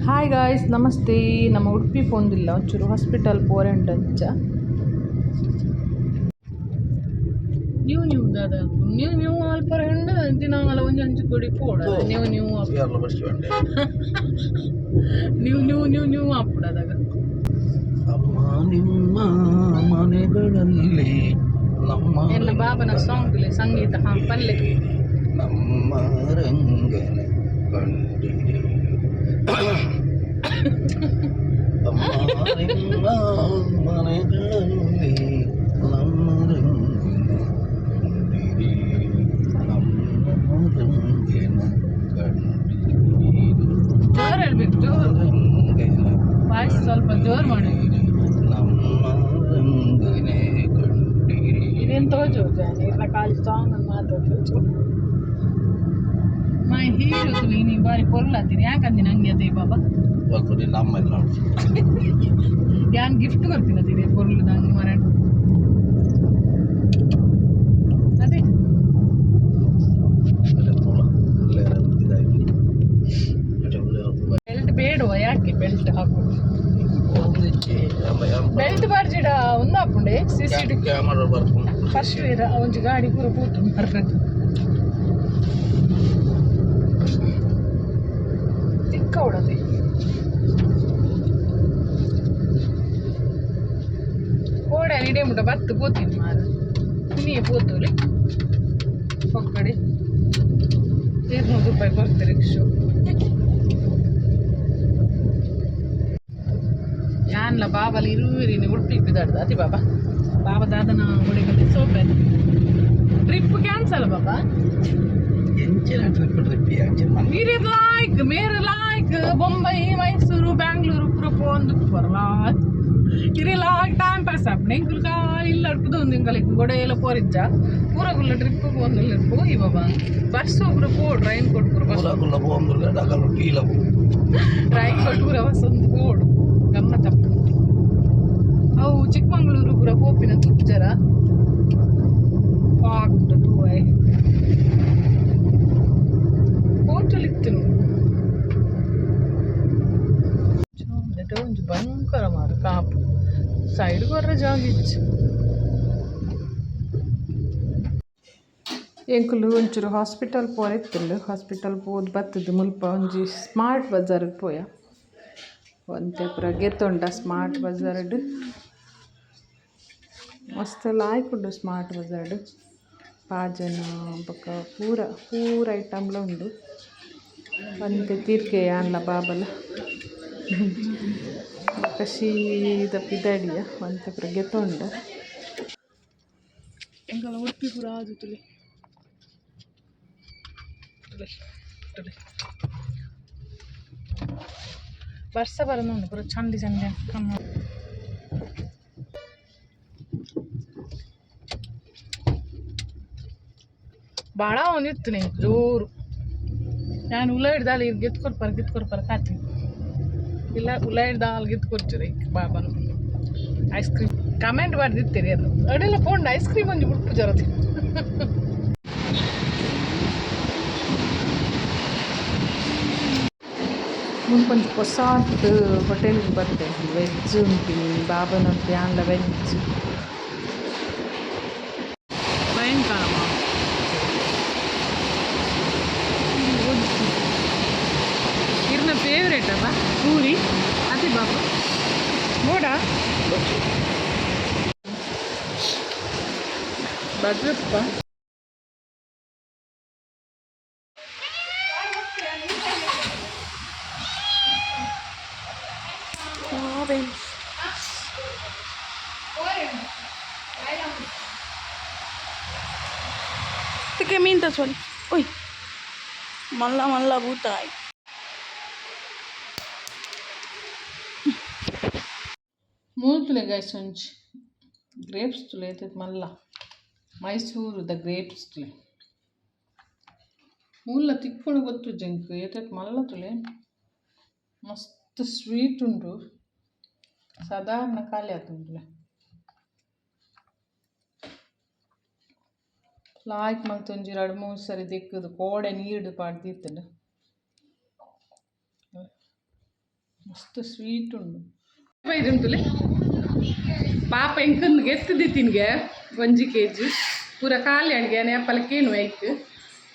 Hi guys, ನಮಸ್ತೆ. ನಮ್ಮ ಉಡುಪಿ ಪೋಂದಿಲ್ಲ ಒಂಚೂರು ಹಾಸ್ಪಿಟಲ್ ಪೋರೆಂಡಂಚ ನೀವು ದಾದ ನೀವು ಅಲ್ಪರೆಂಡ ದಿನಾಲ ಒಂಜಿ ಅಂಚು ಕೊಡಿ ಪೋಡ ನೀವು ಆಪುಡದಾಗ ಅಮ್ಮ ನಿಮ್ಮ ಮನೆಗಳಲ್ಲಿ ನಮ್ಮ ಎಲ್ಲ ಬಾಬನ ಸಾಂಗ್ ಸಂಗೀತ ಪಲ್ಲೆ ನಮ್ಮ ರಂಗನ ಕಂಡಿರಿ ಅಮ್ಮ ನಿಮ್ಮ ಮನೆಗಳಲ್ಲಿ ನಮ್ಮ ರಂಗನ ಕಂಡಿರಿ ನಮ್ಮ ರಂಗನ ಕಂಡಿರಿ. ಜೋರು ಹೇಳ್ಬೇಕು, ಜೋರು ವಾಯ್ಸ್ ಸ್ವಲ್ಪ ಜೋರು ಮಾಡಿ. ನಮ್ಮ ರಂಗನೆ ಕಂಡಿರಿ ಇದೇನು ತೋಜು ಇರ್ನ ಕಾಲಿ ಸಾಂಗ್ ಅಂತ ಮಾತಾಡ್ತು ಮೈ ಹೀರೋದು ನೀನು ಬಾರಿ ಕೊರ್ಲಾತೀನಿ ಯಾಕಂದಿನ ಹಂಗೆ ಅದೇ ಬಾಬಾ ಬರ್ತೀನಿ ನಮ್ಮೆಲ್ಲ ಯಾನ್ ಗಿಫ್ಟ್ ಕೊಡ್ತೀನಿ ಅದೇ ಕೊರ್ಲುದ ಹಂಗೆ ಮರ ಅದೇ ಬೆಲ್ಟ್ ಬೇಡುವ ಯಾಕೆ ಬೆಲ್ಟ್ ಹಾಕು ಬೆಲ್ಟ್ ಬಾರ್ಜಿಡ ಒಂದು ಹಾಕೊಂಡೆ ಸಿಸಿಡಿ ಕ್ಯಾಮರಾ ಬರ್ಕೊಂಡು ಫಸ್ಟ್ ಒಂಜಿ ಗಾಡಿ ಪೂರ ಕೂತು ಬರ್ಬೇಕು ತಿಕ್ಕ ಹೊಡದೆ ಕೋಡ ಇಡೇ ಮುಟ ಬತ್ತು ಪೋತೀನಿ ಮಾರ ಕುನಿಯೇ ಪೋತುಲಿ ಒಕ್ಕಡೆ 200 ರೂಪಾಯಿ ಕೊಡ್ತೆ ರಿಕ್ಷು ಯಾನ್ಲ ಬಾಬಲ್ಲಿ ಇರುವಿರಿ ಉಡುಪಿ ಬಿದ್ದಾಡ್ದ ಅತಿ ಬಾಬಾ ಬಾಬಾ ದಾದನ ಹುಡುಗಲ್ಲಿ ಸೋಪೆ ಟ್ರಿಪ್ ಕ್ಯಾನ್ಸಲ್ ಬಾಬಾ मेरे लायक बॉम्बई मैसूरू बेंगलूरू पूरा पोंद परला इरे लायक टाइम पास आपने इंकुलका इल्ल अडपुदु उंदि इंकल गोडे एला पोरिज्जा पूरा गुल्ल ट्रिप पोंदल पोई बाबा बस पूरा पो ट्रैन कोट पूरा बस गुल्ल पोंदल डगल कीला ट्रैन कोट पूरा वसंत पोड गम्मत अವು ಚಿಕ್ಕಮಂಗಳೂರು ಪೂರ ಪೋಪಿನ ತುಪ್ಪು ಪಾಕ್ಡ್ ತೂವೈ ಹೋಟೆಲಿತ್ತು ಒಂಚು ಭಯಂಕರ ಮಾರು ಕಾಪು ಸೈಡ್ ಬರ್ರೆ ಜಾಗಿಚ್ಚು ಎಂಕುಲು ಒಂಚೂರು ಹಾಸ್ಪಿಟಲ್ ಪೋರೆತ್ತಿಲ್ಲ ಹಾಸ್ಪಿಟಲ್ ಪೋದು ಬತ್ತದು ಮುಲ್ಪ ಒಂಜಿ ಸ್ಮಾರ್ಟ್ ಬಜಾರ್ಗೆ ಪೋಯ ಒಂತೆ ಪುರ ಗೆತ್ತೊಂಡ ಸ್ಮಾರ್ಟ್ ಬಜಾರ್ಡ್ ಮಸ್ತ್ ಲಾಯ್ಕುಂಡು ಸ್ಮಾರ್ಟ್ ಬಜಾರ್ಡ್ ಪಾಜನ ಬೊಕ ಪೂರ ಐಟಮ್ಲ ಉಂಡು ಒಂತೆ ತೀರ್ಕೆ ಅಲ್ಲ ಬಾಬಲ ಕಶೀದ ಪಿದಡಿಯ ಒಂತೆ ಪುರ ಗೆತ್ತೊಂಡ ಎಂಕಲ ಉಡುಪಿ ಪೂರ ಆದುತುಲೆ ವರ್ಷ ಬರೋದು ಪೂರ ಚಂಡಿ ಕಮ್ಮ ಭಾಳ ಒಂದಿತ್ತು ನೀನು ಜೋರು ನಾನು ಉಲ್ಲ ಹಿಡ್ದ ಅಲ್ಲಿ ಗಿತ್ಕೊಡ್ಪಾರ ಕಾತೀನಿ ಇಲ್ಲ ಉಲ್ಲ ಹಿಡ್ದ ಅಲ್ಲಿ ಗಿತ್ಕೊಡ್ತೀರಿ ಬಾಬನು ಐಸ್ ಕ್ರೀಮ್ ಕಮೆಂಟ್ ಮಾಡ್ದಿರ್ತೀರಿ ಅದು ಅಡೆಲ್ಲ ಕೊಂಡು ಐಸ್ ಕ್ರೀಮ್ ಒಂಜಿ ಬಿಟ್ಟು ಜರತಿ ಮುಂಕೊಂದು ಹೊಸ ಹೋಟೆಲ್ಗೆ ಬರ್ತೇನೆ ವೆಜ್ ಉಂಟು ಬಾಬನಂತೆ ಆಂಗ್ಲ ವೆಜ್ ಭಯಂಕರ ಇರ್ನ ಫೇವ್ರೇಟ್ ಅಲ್ಲ ಪೂರಿ ಅದೇ ಬಾಬು ನೋಡ ಬಜ್ರಪ್ಪ que minta suali. Uy. Malla butai. ಮೂಲ್ತುಲೆ ಗೈಸ್ ಒಂಚಿ ಗ್ರೇಪ್ಸ್ ತುಲೆ ಐತೈತೆ ಮಲ್ಲ ಮೈಸೂರುದ ಗ್ರೇಪ್ಸ್ ತುಲೆ ಮೂಲ ತಿಕ್ಕೊಂಡು ಗೊತ್ತು ಜಂಕ್ ಏತೈತೆ ಮಲ್ಲ ತುಲೆ ಮಸ್ತ್ ಸ್ವೀಟ್ ಉಂಟು ಸಾಧಾರಣ ಖಾಲಿ ಆತುಂಟುಲೆ ಲಾಯ್ಕ್ ಮಲ್ತೊಂಜಿ 2-3 ಸರಿ ದಿಕ್ಕದು ಕೋಡೆ ನೀರು ಪಾಡ್ದಿತ್ತಂಡು ಮಸ್ತ್ ಸ್ವೀಟ್ ಉಂಡು ಇದುಂಟುಲೆ ಪಾಪ ಎಂಕಂದು ಗೆತ್ತದಿ ತಿನ್ಗೆ 1 kg ಪೂರ ಖಾಲಿ ಅಡ್ಗೆ ನೆಪಲಕ್ಕೇನು ಐಕ್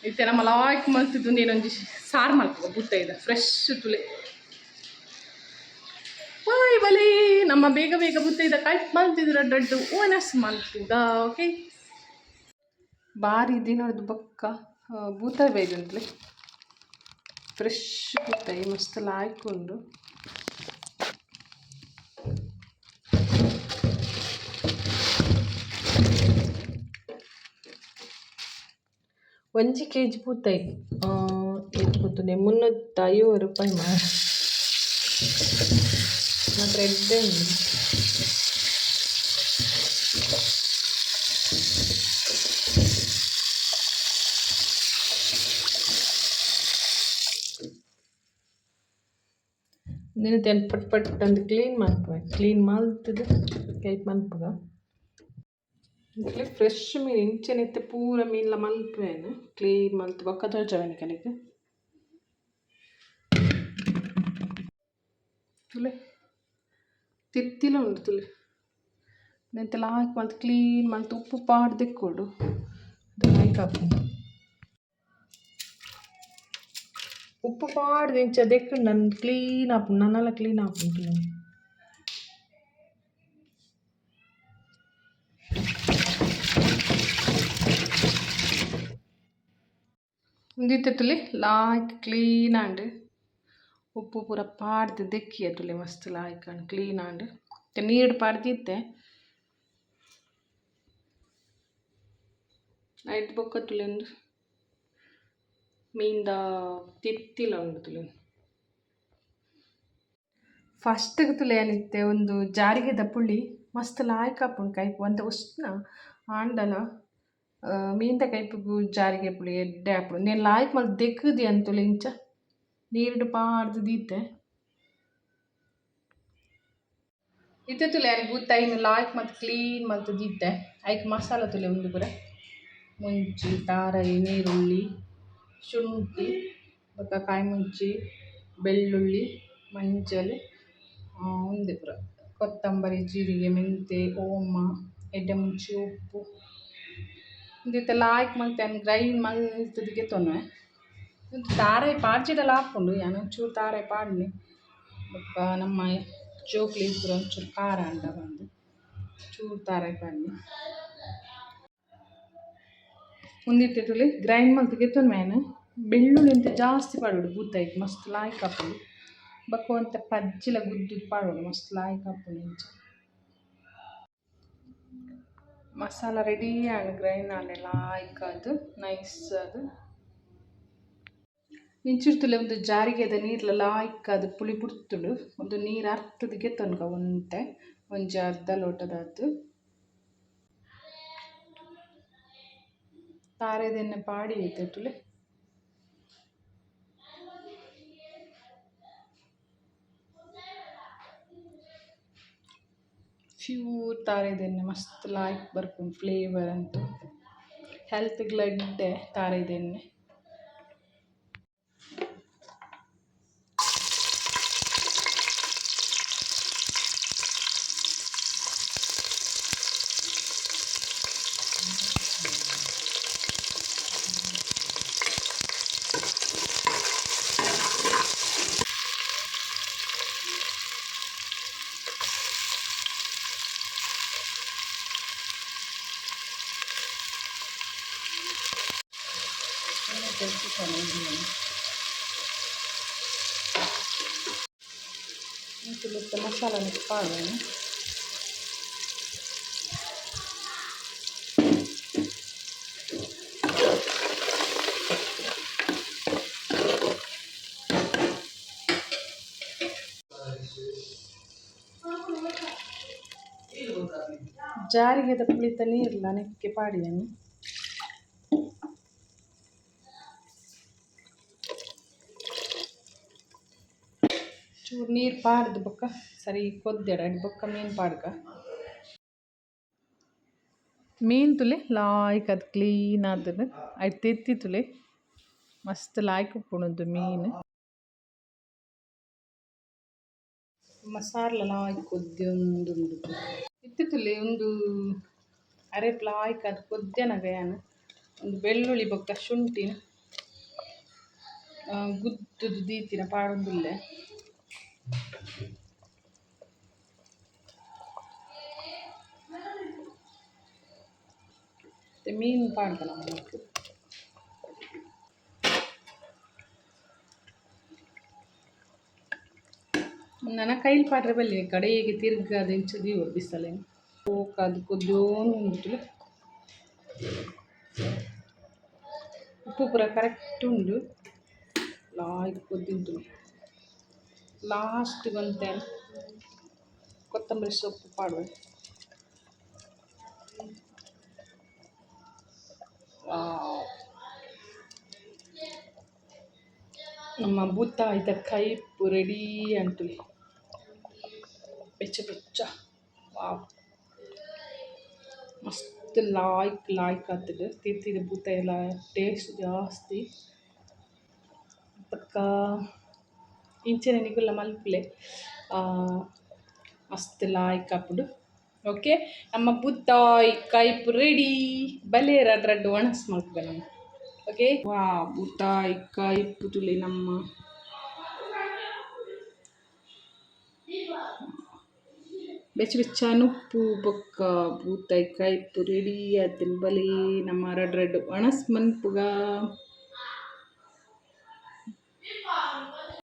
ಇತ್ತೆ ನಮ್ಮ ಲಾಯ್ಕ್ ಮಲ್ತಿದ್ದು ಏನೊಂದು ಸಾರು ಮಾಡ್ಕೊ ಬುಟ್ಟ ಇದೆ ಫ್ರೆಶ್ ತುಲೆ ಬಾಯ್ ಬಲಿ ನಮ್ಮ ಬೇಗ ಬೇಗ ಬುತ್ತ ಇದೆ ಕೈಟ್ ಮಲ್ತಿದ್ರ ದೊಡ್ಡ ಓನಸ್ ಮಲ್ತಿದ್ದ ಓಕೆ ಬಾರಿ ದಿನದ ಬೊಕ್ಕ ಬೂತ ಬೇಜುಂಟ್ಲೆ ಫ್ರೆಶ್ ಬುತ್ತಾಯಿ ಮಸ್ತ್ ಲಾಯ್ಕೊಂಡು ಒಂಜಿ kg ಬೂತಾಯಿ ಎಷ್ಟು ಗೊತ್ತದೆ 350 ರೂಪಾಯಿ ಮಾತ್ರ ಎಡ್ಡೆ ಉಂಟು ದಿನ ಪಟ್ ಪಟ್ ಅಂತ ಕ್ಲೀನ್ ಮಾಡ್ಬೇಕು ಕ್ಲೀನ್ ಮಾಡ್ತದೆ ಕೈಟ್ ಮಲ್ಪಗ ಫ್ರೆಶ್ ಮೀನು ಇಂಚೆನೆತ್ತೆ ಪೂರ ಮೀನ್ಲ ಮಲ್ಪೇನು ಕ್ಲೀನ್ ಮಲ್ತು ಬೊಕ್ಕ ತೊಳ್ಚವೇನೆ ಕಲಿಗೆ ತುಲೆ ತಿತ್ತಿಲ ಉಂಟು ತುಲೆ ನೆಂತೆಲ್ಲ ಹಾಕಿ ಮಲ್ತು ಕ್ಲೀನ್ ಮಲ್ತು ಉಪ್ಪು ಪಾಡು ತೆಕ್ಕೊಡು ಅದು ಹಾಕಿ ಉಪ್ಪು ಪಾಡ್ದು ಇಂಚ ದೆಕ್ಕೊಂಡು ನಾನು ಕ್ಲೀನ್ ಹಾಕು ನನ್ನೆಲ್ಲ ಕ್ಲೀನ್ ಹಾಕುಂಟು ಒಂದಿತ್ತೆ ತುಲಿ ಲಾಯ್ಕ್ ಕ್ಲೀನ್ ಆಂಡ್ ಉಪ್ಪು ಪೂರ ಪಾಡ್ದು ದೆಕ್ಕಿಯ ತುಲಿ ಮಸ್ತ್ ಲಾಯ್ಕ್ ಆಂಡ್ ಕ್ಲೀನ್ ಆಂಡ್ ನೀರು ಪಾಡ್ದಿತ್ತೆ ಐಟ್ ಬೊಕ್ಕ ತುಲಿ ಒಂದು ಮೀನ್ದ ತಿತ್ತಿಲ ಉಂಡು ತುಲಿ ಫಸ್ಟ್ಗೆ ತುಲೆ ಏನಿತ್ತೆ ಒಂದು ಜಾರಿಗೆದ ಪುಳಿ ಮಸ್ತ್ ಲಾಯ್ಕ್ ಹಾಪುಂಡು ಕೈಪು ಅಂತ ಉಷ್ಣ ಆಂಡಲ ಮೀನ್ದ ಕೈಪುಗು ಜಾರಿಗೆ ಪುಳಿ ಎಡ್ಡೆ ಹಾಪುಡು నేను ಲಾಯ್ಕ್ ಮಲ್ತು ದೆಕ್ಕದಿ ಅಂತುಲೆ ಇಂಚ ನೀರು ಪಾಡ್ದು ದೀತೆ ಇತ್ತೆ ತುಲೆ ಯಾರಿಗೆ ಬೂತಾಯಿನ ಲಾಯ್ಕ್ ಮತ್ತು ಕ್ಲೀನ್ ಮಲ್ತು ದೀತೆ ಐಕ್ ಮಸಾಲ ತುಲೆ ಒಂದು ಪೂರ ಮುಂಚಿ ತಾರಾಯಿ ನೀರುಳ್ಳಿ ಶುಂಠಿ ಬೊಕ್ಕ ಕಾಯಿ ಮುಂಚಿ ಬೆಳ್ಳುಳ್ಳಿ ಮಂಜಲ್ ಉಂದೆ ಪೂರ ಕೊತ್ತಂಬರಿ ಜೀರಿಗೆ ಮೆಂತೆ ಓಮ ಎಡ್ಡೆ ಮುಂಚಿ ಉಪ್ಪು ಇಂದಿತ್ತೆ ಲಾಯ್ಕ್ ಮಲ್ತೇನೆ ಗ್ರೈಂಡ್ ಮಲ್ತದಿಗೆ ತೊನ್ವೆ ತಾರಾಯಿ ಪಾಡ್ಚಿಡಲ್ಲ ಹಾಕ್ಕೊಂಡು ಯಾನು ಒಂಚೂರು ತಾರಾಯಿ ಪಾಡ್ನಿ ಬೊಕ್ಕ ನಮ್ಮ ಜೋಕ್ಲಿ ಪೂರ ಒಂಚೂರು ಖಾರ ಅಂಡ ಬಂದು ಚೂರು ತಾರಾಯಿ ಪಾಡ್ನಿ ಮುಂದಿತ್ತೆ ತುಳಿ ಗ್ರೈಂಡ್ ಮಲ್ತಿಗೆ ತೊನ್ವೇನು ಬೆಳ್ಳುಳ್ಳಿ ಅಂತ ಜಾಸ್ತಿ ಪಾಡೋಡು ಬೂತಾಯಿಗೆ ಮಸ್ತ್ ಲಾಯ್ಕ್ ಹಾಕೊಂಡು ಬೊಕ್ಕ ಅಂತ ಪಜ್ಜಿಲ ಗುದ್ದು ಪಾಡೋಡು ಮಸ್ತ್ ಲಾಯ್ಕ್ ಹಾಕೊಂಡು ಇಂಚ masala ready and grind and ಲಾಯ್ಕ್ ಅದು ನೈಸ್ ಅದು ಇಂಚೂರು ತುಲೆ ಒಂದು ಜಾರಿಗೆದ ನೀರ್ಲ ಲಾಯ್ಕ್ ಅದು ಪುಳಿ ಪುಡ್ತುಡು ಒಂದು ನೀರು ಅರ್ತದಿಗೆ ತೊನ್ಕ ಒಂತೆ ಒಂಜಿ ಅರ್ಧ ಲೋಟದದ್ದು ತಾರೆದೆಣ್ಣೆ ಪಾಡಿ ಐತೆ ತುಲೆ ಪ್ಯೂರ್ ತಾರೆದೆಣ್ಣೆ ಮಸ್ತ್ ಲಾಯ್ಕ್ ಬರ್ಪುಂಡು ಫ್ಲೇವರ್ ಅಂತೂ ಹೆಲ್ತ್ಗೆ ಲಡ್ಡೆ ತಾರೆದೆಣ್ಣೆ ఇందులో మసాలా పాడు ಜಾರಿಗೆ ಪುಳಿತ ನೀರಿಲ್ಲ ನೆಕ್ಕೆ ಪಾಡಿಯನ್ನು ಚೂರು ನೀರು ಪಾಡ್ದು ಬೊಕ್ಕ ಸರಿ ಕೊದ್ದೆಡ ಬೊಕ್ಕ ಮೀನು ಪಾಡ್ಕ ಮೀನು ತುಲೆ ಲಾಯ್ಕ್ ಅದು ಕ್ಲೀನ್ ಆದದ್ದು ಅದು ತೆತ್ತಿ ತುಲೆ ಮಸ್ತ್ ಲಾಯ್ಕ್ ಉಪ್ಪುಣದ್ದು ಮೀನು ಮಸಾಲ ಕೊದ್ದಿ ಒಂದು ಇತ್ತಿತ್ತುಲೆ ಒಂದು ಅರೆ ಪ್ಲಾಯ್ಕ್ ಅದು ಕೊದ್ಯನಗಯಾನ ಒಂದು ಬೆಳ್ಳುಳ್ಳಿ ಬೊಕ್ಕ ಶುಂಠಿನ ಗುದ್ದುದು ದೀತಿನ ಪಾಡೊಂದುಲ್ಲೆ ಮೀನು ಪಾಡ್ದ ನಮ್ಮಕ್ಕೆ ನನ್ನ ಕೈಲಿ ಪಾಡ್ರೆ ಬಲ್ಲಿ ಕಡೆಗೆ ತಿರ್ಗದ ಇಂಚದಿ ಬಿಸಲೆ ಅದು ಕೊದ್ದೋನು ಉಂಟು ಉಪ್ಪು ಪೂರ ಕರೆಕ್ಟ್ ಉಂಡು ಲಾಯ್ಕ್ ಕೊದ್ದುಂಟು ಲಾಸ್ಟ್ ಬಂತೆ ಕೊತ್ತಂಬರಿ ಸೊಪ್ಪು ಪಾಡುವೆ ನಮ್ಮ ಬೂತ ಆಯ್ತ ಕೈಪು ರೆಡಿ ಅಂಟು ಬೆಚ್ಚ ಬೆಚ್ಚ ವಾವ್ ಮಸ್ತ್ ಲಾಯ್ಕ್ ಆಗ್ತದೆ ತಿರ್ತಿದ ಬೂತ ಎಲ್ಲ ಟೇಸ್ಟ್ ಜಾಸ್ತಿ ಪಕ್ಕ ಇಂಚನೆ ನಿಗುಲ್ಲ ಮಲ್ಪಲೆ ಮಸ್ತ್ ಲಾಯ್ಕ್ ಹಾಪುಡು ಓಕೆ ನಮ್ಮ ಬೂತಾಯ್ ಕೈಪು ರೆಡಿ ಬಲೇರ ಅದ್ರದ್ದು ಒಣಸ್ ಮಾಡ್ತದೆ ನಮ್ಮ ಓಕೆ ವಾ ಬೂತಾಯ್ ಕೈಪು ತುಳಿ ನಮ್ಮ ಬೆಚ್ಚ ಬೆಚ್ಚ ಉಪ್ಪು ಬೊಕ್ಕ ಬೂತಾಯ್ ಕೈಪು ರೆಡಿ ಆಯ್ತು ಬಲಿ ನಮ್ಮ ರಡ್ ಒಣಸ್ ಮನ್ಪುಗ